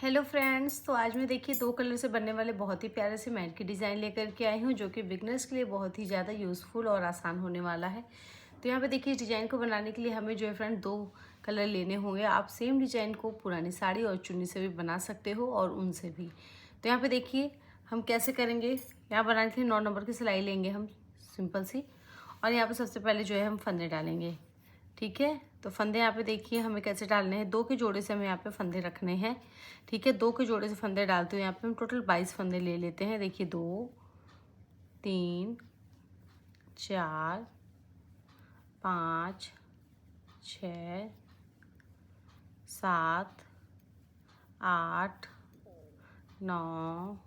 Hello friends, तो आज मैं देखिए 2 कलर से बनने वाले बहुत ही प्यारे से मैट की डिज़ाइन लेकर के आई हूँ, जो कि बिगनर्स के लिए बहुत ही ज़्यादा यूज़फुल और आसान होने वाला है। तो यहाँ पे देखिए इस डिज़ाइन को बनाने के लिए हमें जो है फ्रेंड 2 कलर लेने होंगे। आप सेम डिज़ाइन को पुरानी साड़ी और चुन्नी से भी बना सकते हो और ऊन से भी। तो यहाँ पे देखिए हम कैसे करेंगे। यहाँ बनाने के लिए 9 नंबर की सिलाई लेंगे हम, सिंपल सी। और यहाँ पर सबसे पहले जो है हम फंदे डालेंगे। ठीक है, तो फंदे यहाँ पे देखिए हमें कैसे डालने हैं। 2 के जोड़े से हमें यहाँ पे फंदे रखने हैं। ठीक है, 2 के जोड़े से फंदे डालते हुए यहाँ पे हम टोटल 22 फंदे ले लेते हैं। देखिए 2 3 4 5 6 7 8 9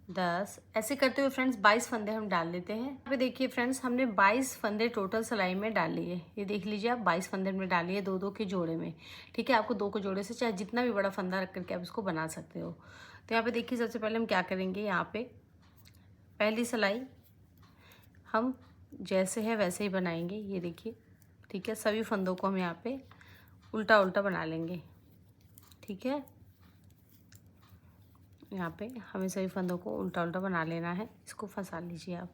10 ऐसे करते हुए फ्रेंड्स 22 फंदे हम डाल लेते हैं। यहाँ पे देखिए फ्रेंड्स हमने 22 फंदे टोटल सिलाई में डाल लिए। ये देख लीजिए आप 22 फंदे हमने डाल लिए 2-2 के जोड़े में। ठीक है, आपको 2 के जोड़े से चाहे जितना भी बड़ा फंदा रख करके आप इसको बना सकते हो। तो यहाँ पे देखिए सबसे पहले हम क्या करेंगे। यहाँ पे पहली सिलाई हम जैसे है वैसे ही बनाएंगे। ये देखिए, ठीक है, सभी फंदों को हम यहाँ पे उल्टा उल्टा बना लेंगे। ठीक है, यहाँ पे हमें सभी फंदों को उल्टा उल्टा बना लेना है। इसको फंसा लीजिए आप।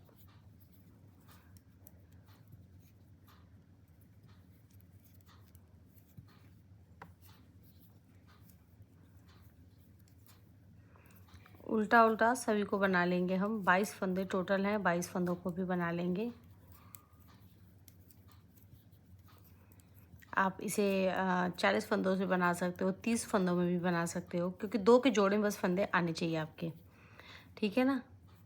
उल्टा उल्टा सभी को बना लेंगे हम। 22 फंदे टोटल हैं, 22 फंदों को भी बना लेंगे। आप इसे 40 फंदों से बना सकते हो, 30 फंदों में भी बना सकते हो, क्योंकि 2 के जोड़े में बस फंदे आने चाहिए आपके। ठीक है ना।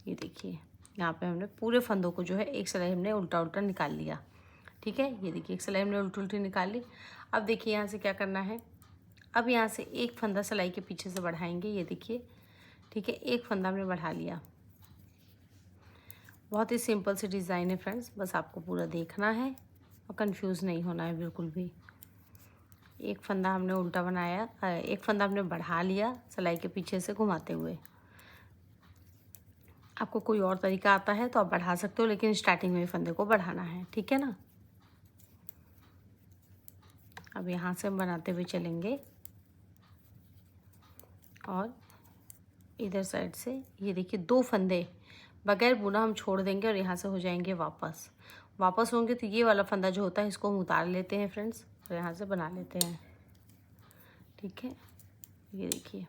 ये देखिए यहाँ पे हमने पूरे फंदों को जो है एक सिलाई हमने उल्टा उल्टा निकाल लिया। ठीक है, ये देखिए एक सिलाई हमने उल्टी उल्टी निकाल ली। अब देखिए यहाँ से क्या करना है। अब यहाँ से एक फंदा सिलाई के पीछे से बढ़ाएंगे। ये देखिए, ठीक है, एक फंदा हमने बढ़ा लिया। बहुत ही सिंपल सी डिज़ाइन है फ्रेंड्स, बस आपको पूरा देखना है और कंफ्यूज नहीं होना है बिल्कुल भी। एक फंदा हमने उल्टा बनाया, एक फंदा हमने बढ़ा लिया सिलाई के पीछे से घुमाते हुए। आपको कोई और तरीका आता है तो आप बढ़ा सकते हो, लेकिन स्टार्टिंग में फंदे को बढ़ाना है। ठीक है ना। अब यहाँ से हम बनाते हुए चलेंगे और इधर साइड से ये देखिए 2 फंदे बगैर बुना हम छोड़ देंगे और यहाँ से हो जाएंगे वापस होंगे। तो ये वाला फंदा जो होता है इसको हम उतार लेते हैं फ्रेंड्स और यहाँ से बना लेते हैं। ठीक है, ये देखिए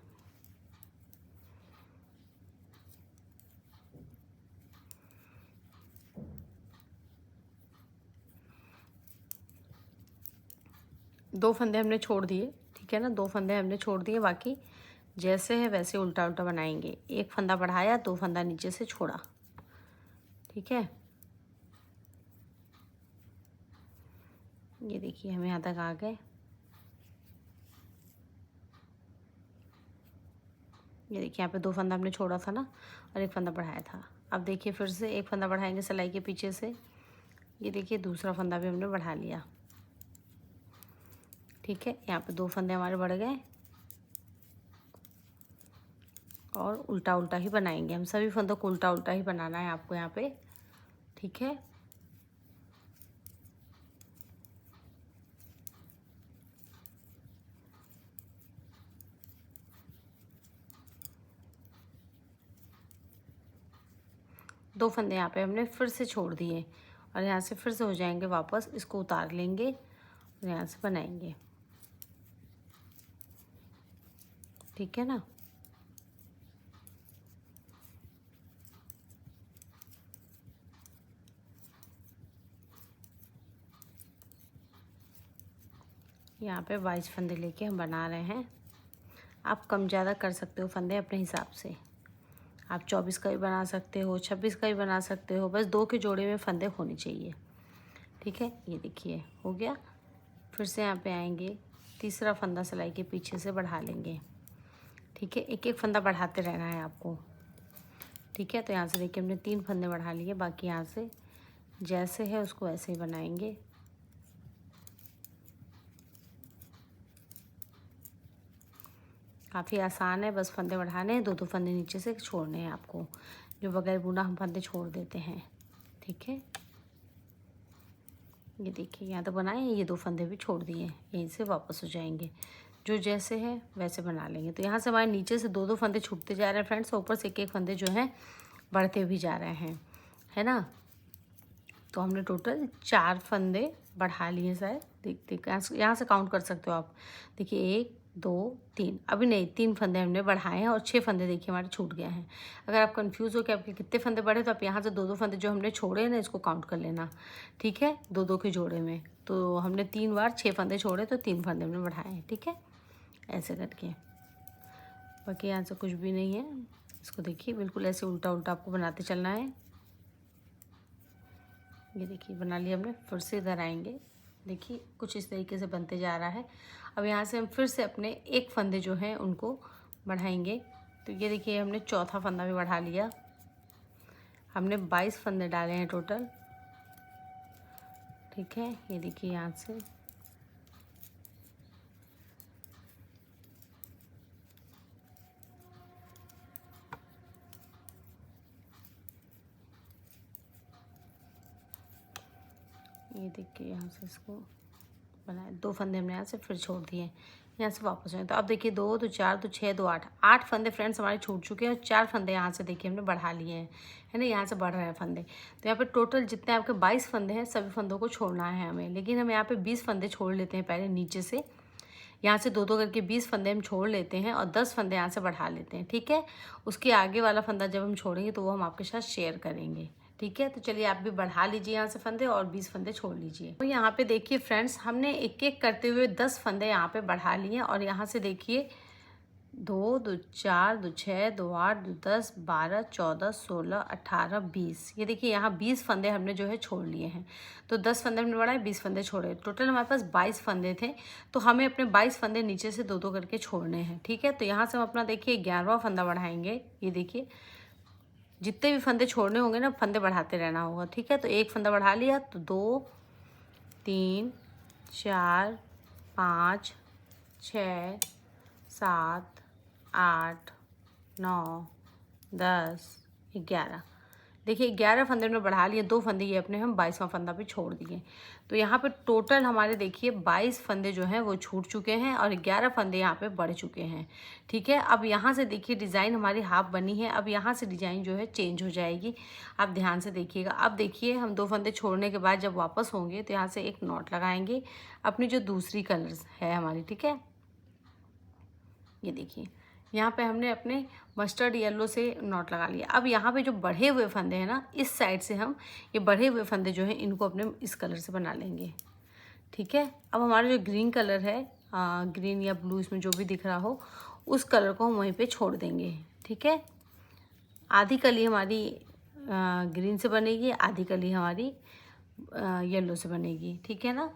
दो फंदे हमने छोड़ दिए। ठीक है ना, 2 फंदे हमने छोड़ दिए, बाकी जैसे है वैसे उल्टा उल्टा बनाएंगे। एक फंदा बढ़ाया, 2 फंदा नीचे से छोड़ा। ठीक है, ये देखिए हम यहाँ तक आ गए। ये देखिए यहाँ पे 2 फंदा हमने छोड़ा था ना और एक फंदा बढ़ाया था। अब देखिए फिर से एक फंदा बढ़ाएंगे सिलाई के पीछे से। ये देखिए दूसरा फंदा भी हमने बढ़ा लिया। ठीक है, यहाँ पे 2 फंदे हमारे बढ़ गए और उल्टा उल्टा ही बनाएंगे हम। सभी फंदों को उल्टा उल्टा ही बनाना है आपको यहाँ पे। ठीक है, दो फंदे यहाँ पे हमने फिर से छोड़ दिए और यहाँ से फिर से हो जाएंगे वापस। इसको उतार लेंगे और यहाँ से बनाएंगे। ठीक है ना। यहाँ पे 22 फंदे लेके हम बना रहे हैं। आप कम ज़्यादा कर सकते हो फंदे अपने हिसाब से। आप 24 का भी बना सकते हो, 26 का भी बना सकते हो, बस 2 के जोड़े में फंदे होने चाहिए। ठीक है, ये देखिए हो गया। फिर से यहाँ पे आएंगे, तीसरा फंदा सिलाई के पीछे से बढ़ा लेंगे। ठीक है, एक एक फंदा बढ़ाते रहना है आपको। ठीक है, तो यहाँ से देखिए हमने 3 फंदे बढ़ा लिए, बाकी यहाँ से जैसे है उसको ऐसे ही बनाएंगे। काफ़ी आसान है, बस फंदे बढ़ाने हैं, 2-2 फंदे नीचे से छोड़ने हैं आपको, जो बगैर बुना हम फंदे छोड़ देते हैं। ठीक है, ये देखिए यहाँ तो बनाए हैं, ये 2 फंदे भी छोड़ दिए, यहीं से वापस हो जाएंगे। जो जैसे है वैसे बना लेंगे। तो यहाँ से हमारे नीचे से 2-2 फंदे छूटते जा रहे हैं फ्रेंड्स, ऊपर से 1-1 फंदे जो हैं बढ़ते भी जा रहे हैं, है ना। तो हमने टोटल 4 फंदे बढ़ा लिए शायद, देखते यहाँ से काउंट कर सकते हो आप। देखिए 1 2 3, अभी नहीं 3 फंदे हमने बढ़ाए हैं और 6 फंदे देखिए हमारे छूट गए हैं। अगर आप कंफ्यूज हो कि आपके कितने फंदे बढ़े तो आप यहाँ से 2-2 फंदे जो हमने छोड़े हैं ना इसको काउंट कर लेना, ठीक है, 2-2 के जोड़े में। तो हमने 3 बार 6 फंदे छोड़े तो 3 फंदे हमने बढ़ाए हैं, ठीक है, ऐसे करके। बाकी यहाँ से कुछ भी नहीं है, इसको देखिए बिल्कुल ऐसे उल्टा उल्टा आपको बनाते चलना है। ये देखिए बना लिया हमने, फिर से इधर आएंगे, देखिए कुछ इस तरीके से बनते जा रहा है। अब यहाँ से हम फिर से अपने 1 फंदे जो हैं उनको बढ़ाएंगे। तो ये देखिए हमने चौथा फंदा भी बढ़ा लिया, हमने 22 फंदे डाले हैं टोटल, ठीक है। ये देखिए यहाँ से ये देखिए यहाँ से इसको बनाए, 2 फंदे हमने यहाँ से फिर छोड़ दिए, यहाँ से वापस आए। तो अब देखिए 2 2 4 2 6 2 8, 8 फंदे फ्रेंड्स हमारे छूट चुके हैं और 4 फंदे यहाँ से देखिए हमने बढ़ा लिए हैं, है ना, यहाँ से बढ़ रहे हैं फंदे। तो यहाँ पे टोटल जितने आपके 22 फंदे हैं सभी फंदों को छोड़ना है हमें, लेकिन हम यहाँ पे 20 फंदे छोड़ लेते हैं पहले नीचे से, यहाँ से 2-2 करके 20 फंदे हम छोड़ लेते हैं और 10 फंदे यहाँ से बढ़ा लेते हैं, ठीक है। उसके आगे वाला फंदा जब हम छोड़ेंगे तो वो हम आपके साथ शेयर करेंगे, ठीक है। तो चलिए आप भी बढ़ा लीजिए यहाँ से फंदे और 20 फंदे छोड़ लीजिए। तो यहाँ पे देखिए फ्रेंड्स हमने एक एक करते हुए 10 फंदे यहाँ पे बढ़ा लिए और यहाँ से देखिए 2 2 4 2 6 2 8 2 10 12 14 16 18 20, ये देखिए यहाँ 20 फंदे हमने जो है छोड़ लिए हैं। तो 10 फंदे हमने बढ़ाए, 20 फंदे छोड़े, टोटल हमारे पास 22 फंदे थे। तो हमें अपने 22 फंदे नीचे से 2-2 करके छोड़ने हैं, ठीक है। तो यहाँ से हम अपना देखिए 11वां फंदा बढ़ाएंगे। ये देखिए जितने भी फंदे छोड़ने होंगे ना फंदे बढ़ाते रहना होगा, ठीक है। तो 1 फंदा बढ़ा लिया तो 2 3 4 5 6 7 8 9 10 11, देखिए 11 फंदे में बढ़ा लिए, 2 फंदे ये अपने हम 22वां फंदा भी छोड़ दिए। तो यहाँ पे टोटल हमारे देखिए 22 फंदे जो हैं वो छूट चुके हैं और 11 फंदे यहाँ पे बढ़ चुके हैं, ठीक है। अब यहाँ से देखिए डिज़ाइन हमारी हाफ बनी है, अब यहाँ से डिज़ाइन जो है चेंज हो जाएगी, आप ध्यान से देखिएगा। अब देखिए हम 2 फंदे छोड़ने के बाद जब वापस होंगे तो यहाँ से एक नॉट लगाएंगे अपनी जो दूसरी कलर्स है हमारी, ठीक है। ये देखिए यहाँ पे हमने अपने मस्टर्ड येलो से नॉट लगा लिया। अब यहाँ पे जो बढ़े हुए फंदे हैं ना इस साइड से हम ये बढ़े हुए फंदे जो हैं इनको अपने इस कलर से बना लेंगे, ठीक है। अब हमारा जो ग्रीन कलर है, ग्रीन या ब्लू इसमें जो भी दिख रहा हो उस कलर को हम वहीं पे छोड़ देंगे, ठीक है। आधी कली हमारी ग्रीन से बनेगी, आधी कली हमारी येलो से बनेगी, ठीक है ना।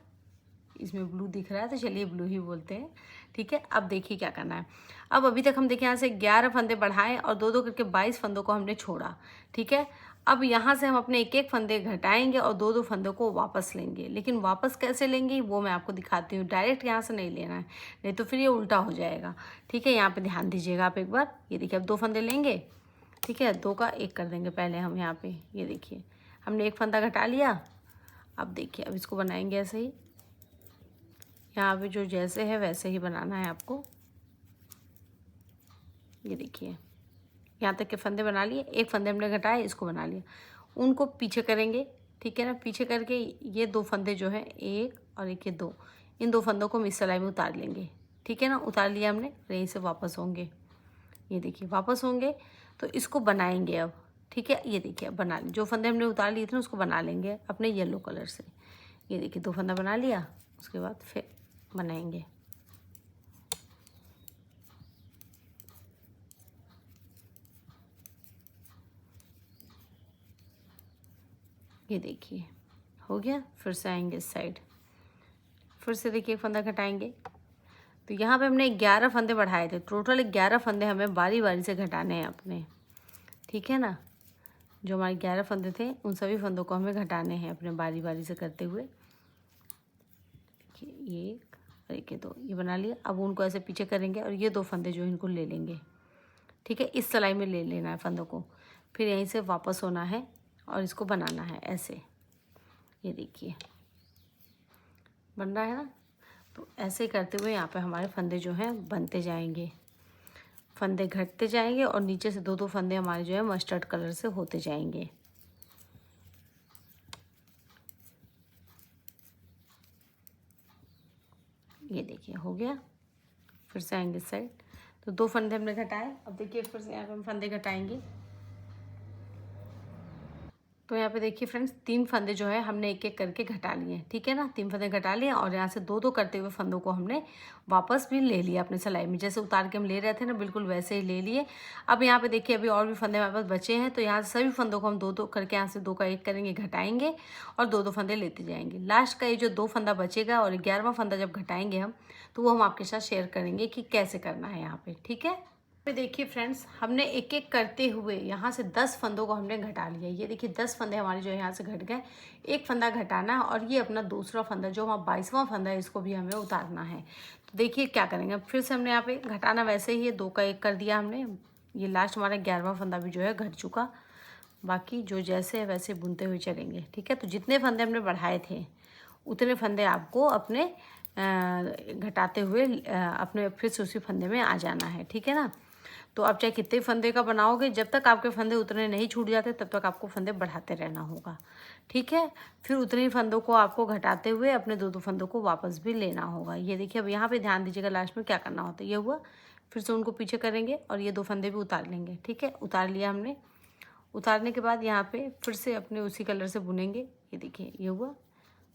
इसमें ब्लू दिख रहा है तो चलिए ब्लू ही बोलते हैं, ठीक है। अब देखिए क्या करना है। अब अभी तक हम देखिए यहाँ से 11 फंदे बढ़ाए और 2-2 करके 22 फंदों को हमने छोड़ा, ठीक है। अब यहाँ से हम अपने 1-1 फंदे घटाएंगे और 2-2 फंदों को वापस लेंगे, लेकिन वापस कैसे लेंगे वो मैं आपको दिखाती हूँ, डायरेक्ट यहाँ से नहीं लेना है, नहीं तो फिर ये उल्टा हो जाएगा, ठीक है। यहाँ पर ध्यान दीजिएगा आप एक बार। ये देखिए अब 2 फंदे लेंगे, ठीक है, 2 का 1 कर देंगे पहले हम यहाँ पे। ये देखिए हमने 1 फंदा घटा लिया। अब देखिए अब इसको बनाएंगे ऐसे ही, यहाँ पे जो जैसे है वैसे ही बनाना है आपको। ये देखिए यहाँ तक के फंदे बना लिए, 1 फंदे हमने घटाए, इसको बना लिया, उनको पीछे करेंगे, ठीक है ना। पीछे करके ये 2 फंदे जो हैं 1 और 1 ये 2, इन 2 फंदों को हम इस सिलाई में उतार लेंगे, ठीक है ना। उतार लिया हमने, यहीं से वापस होंगे, ये देखिए वापस होंगे तो इसको बनाएंगे अब, ठीक है। ये देखिए अब बना लें, जो फंदे हमने उतार लिए थे ना उसको बना लेंगे अपने येलो कलर से। ये देखिए 2 फंदा बना लिया, उसके बाद फिर बनाएंगे। ये देखिए हो गया, फिर से आएंगे इस साइड, फिर से देखिए फंदा घटाएंगे। तो यहाँ पे हमने 11 फंदे बढ़ाए थे, टोटल 11 फंदे हमें बारी बारी से घटाने हैं अपने, ठीक है ना। जो हमारे 11 फंदे थे उन सभी फंदों को हमें घटाने हैं अपने बारी बारी से करते हुए। देखिए 1 और 1 2 ये बना लिया। अब उनको ऐसे पीछे करेंगे और ये 2 फंदे जो इनको ले लेंगे, ठीक है। इस सिलाई में ले लेना है फंदों को, फिर यहीं से वापस होना है और इसको बनाना है ऐसे। ये देखिए बन रहा है ना। तो ऐसे करते हुए यहाँ पे हमारे फंदे जो हैं बनते जाएंगे, फंदे घटते जाएंगे और नीचे से 2-2 फंदे हमारे जो है मस्टर्ड कलर से होते जाएंगे। ये देखिए हो गया। फिर से आएंगे इस साइड, तो 2 फंदे हमने घटाए। अब देखिए फिर से यहाँ पे हम फंदे घटाएंगे। तो यहाँ पे देखिए फ्रेंड्स 3 फंदे जो है हमने एक एक करके घटा लिए, ठीक है ना। 3 फंदे घटा लिए और यहाँ से 2-2 करते हुए फंदों को हमने वापस भी ले लिया अपने सिलाई में, जैसे उतार के हम ले रहे थे ना, बिल्कुल वैसे ही ले लिए। अब यहाँ पे देखिए अभी और भी फंदे हमारे पास बचे हैं, तो यहाँ से सभी फंदों को हम 2-2 करके यहाँ से 2 का 1 करेंगे, घटाएंगे और 2-2 फंदे लेते जाएंगे। लास्ट का ये जो 2 फंदा बचेगा और 11वां फंदा जब घटाएंगे हम, तो वो हम आपके साथ शेयर करेंगे कि कैसे करना है यहाँ पे, ठीक है। देखिए फ्रेंड्स हमने एक एक करते हुए यहाँ से 10 फंदों को हमने घटा लिया। ये देखिए 10 फंदे हमारे जो यहाँ से घट गए, एक फंदा घटाना और ये अपना दूसरा फंदा जो हमारा 22वां फंदा है, इसको भी हमें उतारना है। तो देखिए क्या करेंगे, फिर से हमने यहाँ पे घटाना वैसे ही 2 का 1 कर दिया हमने। ये लास्ट हमारा 11वां फंदा भी जो है घट चुका। बाकी जो जैसे है वैसे बुनते हुए चलेंगे, ठीक है। तो जितने फंदे हमने बढ़ाए थे उतने फंदे आपको अपने घटाते हुए अपने फिर से उसी फंदे में आ जाना है, ठीक है ना। तो आप चाहे कितने फंदे का बनाओगे, जब तक आपके फंदे उतने नहीं छूट जाते तब तक आपको फंदे बढ़ाते रहना होगा, ठीक है। फिर उतने ही फंदों को आपको घटाते हुए अपने 2-2 फंदों को वापस भी लेना होगा। ये देखिए अब यहाँ पे ध्यान दीजिएगा लास्ट में क्या करना होता है। ये हुआ, फिर से उनको पीछे करेंगे और ये 2 फंदे भी उतार लेंगे, ठीक है। उतार लिया हमने। उतारने के बाद यहाँ पे फिर से अपने उसी कलर से बुनेंगे। ये देखिए ये हुआ।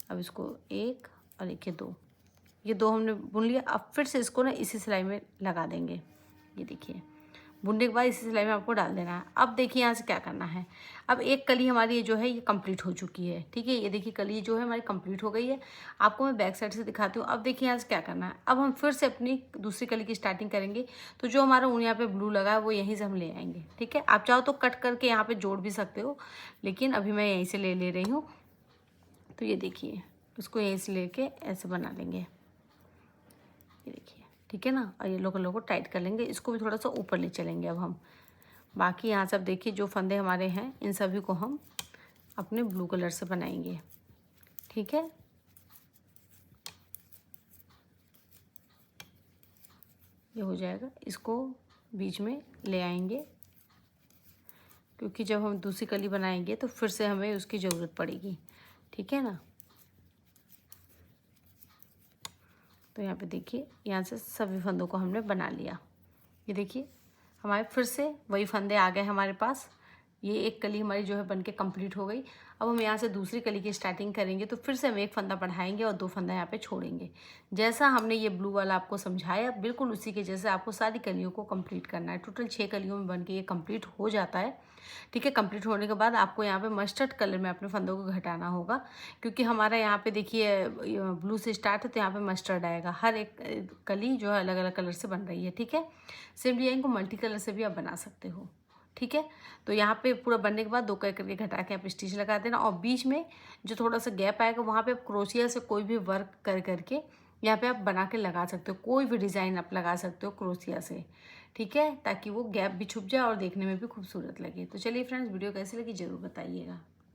अब इसको 1 और 1 ये 2, ये 2 हमने बुन लिया। अब फिर से इसको ना इसी सिलाई में लगा देंगे। ये देखिए बुनने के बाद इसी सिलाई में आपको डाल देना है। अब देखिए यहाँ से क्या करना है। अब एक कली हमारी ये जो है ये कंप्लीट हो चुकी है, ठीक है। ये देखिए कली जो है हमारी कंप्लीट हो गई है। आपको मैं बैक साइड से दिखाती हूँ। अब देखिए यहाँ से क्या करना है। अब हम फिर से अपनी दूसरी कली की स्टार्टिंग करेंगे। तो जो हमारा ऊन यहाँ पे ब्लू लगा है वो यहीं से हम ले आएंगे, ठीक है। आप चाहो तो कट करके यहाँ पर जोड़ भी सकते हो, लेकिन अभी मैं यहीं से ले रही हूँ। तो ये देखिए उसको यहीं से लेके ऐसे बना लेंगे, ये देखिए, ठीक है ना। और येलो कलर को टाइट कर लेंगे, इसको भी थोड़ा सा ऊपर ले चलेंगे अब हम। बाकी यहाँ सब देखिए जो फंदे हमारे हैं इन सभी को हम अपने ब्लू कलर से बनाएंगे, ठीक है। ये हो जाएगा, इसको बीच में ले आएंगे क्योंकि जब हम दूसरी कली बनाएंगे तो फिर से हमें उसकी ज़रूरत पड़ेगी, ठीक है ना। तो यहाँ पे देखिए यहाँ से सभी फंदों को हमने बना लिया। ये देखिए हमारे फिर से वही फंदे आ गए हमारे पास। ये एक कली हमारी जो है बनके कंप्लीट हो गई। अब हम यहाँ से दूसरी कली की स्टार्टिंग करेंगे, तो फिर से हम एक फंदा बढ़ाएंगे और 2 फंदा यहाँ पे छोड़ेंगे। जैसा हमने ये ब्लू वाला आपको समझाया बिल्कुल उसी के जैसे आपको सारी कलियों को कंप्लीट करना है। टोटल 6 कलियों में बन के ये कंप्लीट हो जाता है, ठीक है। कंप्लीट होने के बाद आपको यहाँ पे मस्टर्ड कलर में अपने फंदों को घटाना होगा, क्योंकि हमारा यहाँ पे देखिए ब्लू से स्टार्ट है तो यहाँ पे मस्टर्ड आएगा। हर एक कली जो है अलग अलग कलर से बन रही है, ठीक है। सेम डिजाइन को मल्टी कलर से भी आप बना सकते हो, ठीक है। तो यहाँ पे पूरा बनने के बाद 2 करके घटा के आप स्टिच लगा देना और बीच में जो थोड़ा सा गैप आएगा वहाँ पे आप क्रोशिया से कोई भी वर्क करके यहाँ पे आप बना के लगा सकते हो। कोई भी डिज़ाइन आप लगा सकते हो क्रोशिया से, ठीक है, ताकि वो गैप भी छुप जाए और देखने में भी खूबसूरत लगे। तो चलिए फ्रेंड्स वीडियो कैसी लगी ज़रूर बताइएगा।